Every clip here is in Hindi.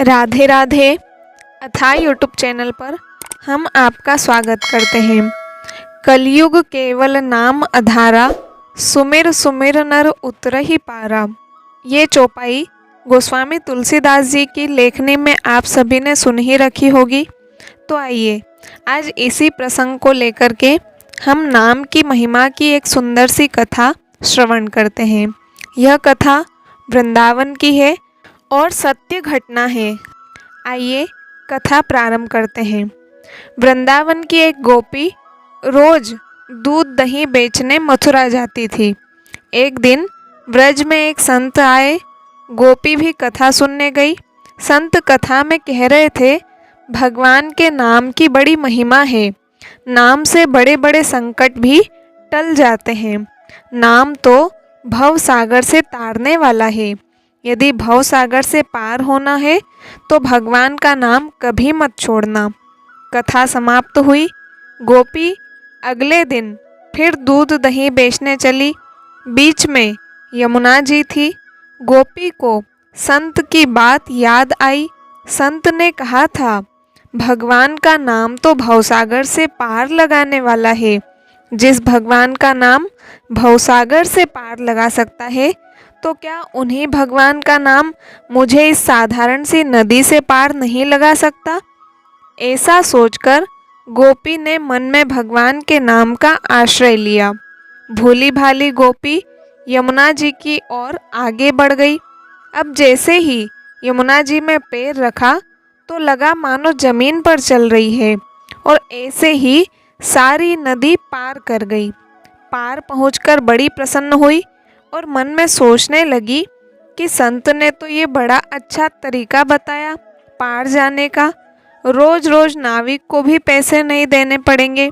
राधे राधे अथाह यूट्यूब चैनल पर हम आपका स्वागत करते हैं। कलयुग केवल नाम आधारा, सुमिर सुमिर नर उतरहि पारा। ये चौपाई गोस्वामी तुलसीदास जी की लेखनी में आप सभी ने सुन ही रखी होगी। तो आइए आज इसी प्रसंग को लेकर के हम नाम की महिमा की एक सुंदर सी कथा श्रवण करते हैं। यह कथा वृंदावन की है और सत्य घटना है। आइए कथा प्रारंभ करते हैं। वृंदावन की एक गोपी रोज दूध दही बेचने मथुरा जाती थी। एक दिन ब्रज में एक संत आए। गोपी भी कथा सुनने गई। संत कथा में कह रहे थे, भगवान के नाम की बड़ी महिमा है। नाम से बड़े बड़े संकट भी टल जाते हैं। नाम तो भव सागर से तारने वाला है। यदि भव सागर से पार होना है तो भगवान का नाम कभी मत छोड़ना। कथा समाप्त हुई। गोपी अगले दिन फिर दूध दही बेचने चली। बीच में यमुना जी थी। गोपी को संत की बात याद आई। संत ने कहा था, भगवान का नाम तो भवसागर से पार लगाने वाला है। जिस भगवान का नाम भवसागर से पार लगा सकता है, तो क्या उन्हीं भगवान का नाम मुझे इस साधारण सी नदी से पार नहीं लगा सकता? ऐसा सोचकर गोपी ने मन में भगवान के नाम का आश्रय लिया। भोली भाली गोपी यमुना जी की ओर आगे बढ़ गई। अब जैसे ही यमुना जी में पैर रखा तो लगा मानो जमीन पर चल रही है और ऐसे ही सारी नदी पार कर गई। पार पहुंचकर बड़ी प्रसन्न हुई और मन में सोचने लगी कि संत ने तो ये बड़ा अच्छा तरीका बताया पार जाने का। रोज रोज नाविक को भी पैसे नहीं देने पड़ेंगे।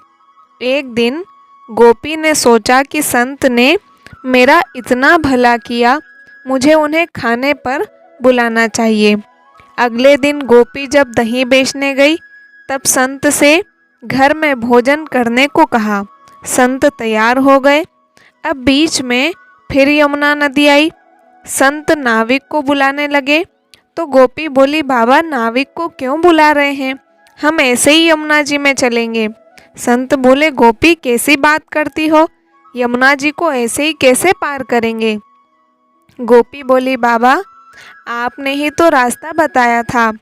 एक दिन गोपी ने सोचा कि संत ने मेरा इतना भला किया, मुझे उन्हें खाने पर बुलाना चाहिए। अगले दिन गोपी जब दही बेचने गई तब संत से घर में भोजन करने को कहा। संत तैयार हो गए। अब बीच में फिर यमुना नदी आई। संत नाविक को बुलाने लगे तो गोपी बोली, बाबा नाविक को क्यों बुला रहे हैं, हम ऐसे ही यमुना जी में चलेंगे। संत बोले, गोपी कैसी बात करती हो, यमुना जी को ऐसे ही कैसे पार करेंगे। गोपी बोली, बाबा आपने ही तो रास्ता बताया था।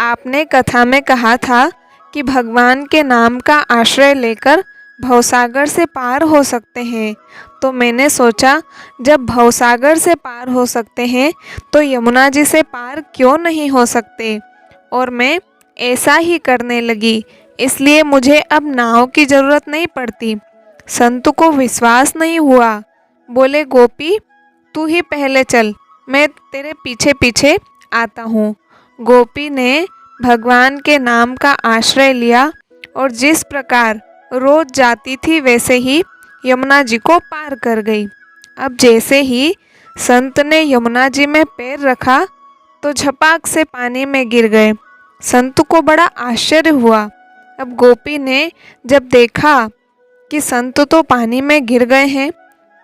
आपने कथा में कहा था कि भगवान के नाम का आश्रय लेकर भवसागर से पार हो सकते हैं। तो मैंने सोचा, जब भवसागर से पार हो सकते हैं तो यमुना जी से पार क्यों नहीं हो सकते, और मैं ऐसा ही करने लगी। इसलिए मुझे अब नाव की ज़रूरत नहीं पड़ती। संत को विश्वास नहीं हुआ। बोले, गोपी तू ही पहले चल, मैं तेरे पीछे पीछे आता हूँ। गोपी ने भगवान के नाम का आश्रय लिया और जिस प्रकार रोज जाती थी वैसे ही यमुना जी को पार कर गई। अब जैसे ही संत ने यमुना जी में पैर रखा तो झपाक से पानी में गिर गए। संत को बड़ा आश्चर्य हुआ। अब गोपी ने जब देखा कि संत तो पानी में गिर गए हैं,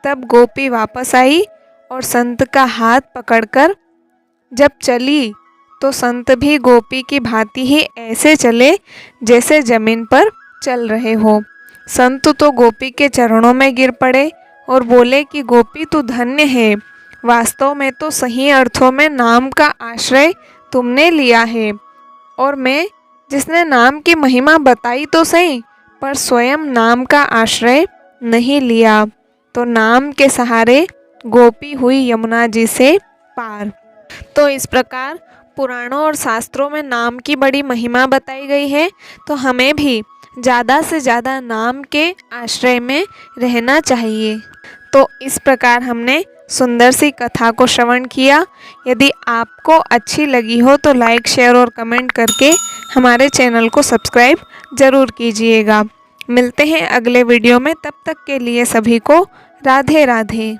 तब गोपी वापस आई और संत का हाथ पकड़कर जब चली तो संत भी गोपी की भांति ही ऐसे चले जैसे जमीन पर चल रहे हो। संत तो गोपी के चरणों में गिर पड़े और बोले कि गोपी तू धन्य है। वास्तव में तो सही अर्थों में नाम का आश्रय तुमने लिया है, और मैं जिसने नाम की महिमा बताई तो सही, पर स्वयं नाम का आश्रय नहीं लिया। तो नाम के सहारे गोपी हुई यमुना जी से पार। तो इस प्रकार पुराणों और शास्त्रों में नाम की बड़ी महिमा बताई गई है। तो हमें भी ज़्यादा से ज़्यादा नाम के आश्रय में रहना चाहिए। तो इस प्रकार हमने सुंदर सी कथा को श्रवण किया। यदि आपको अच्छी लगी हो तो लाइक, शेयर और कमेंट करके हमारे चैनल को सब्सक्राइब ज़रूर कीजिएगा। मिलते हैं अगले वीडियो में। तब तक के लिए सभी को राधे राधे।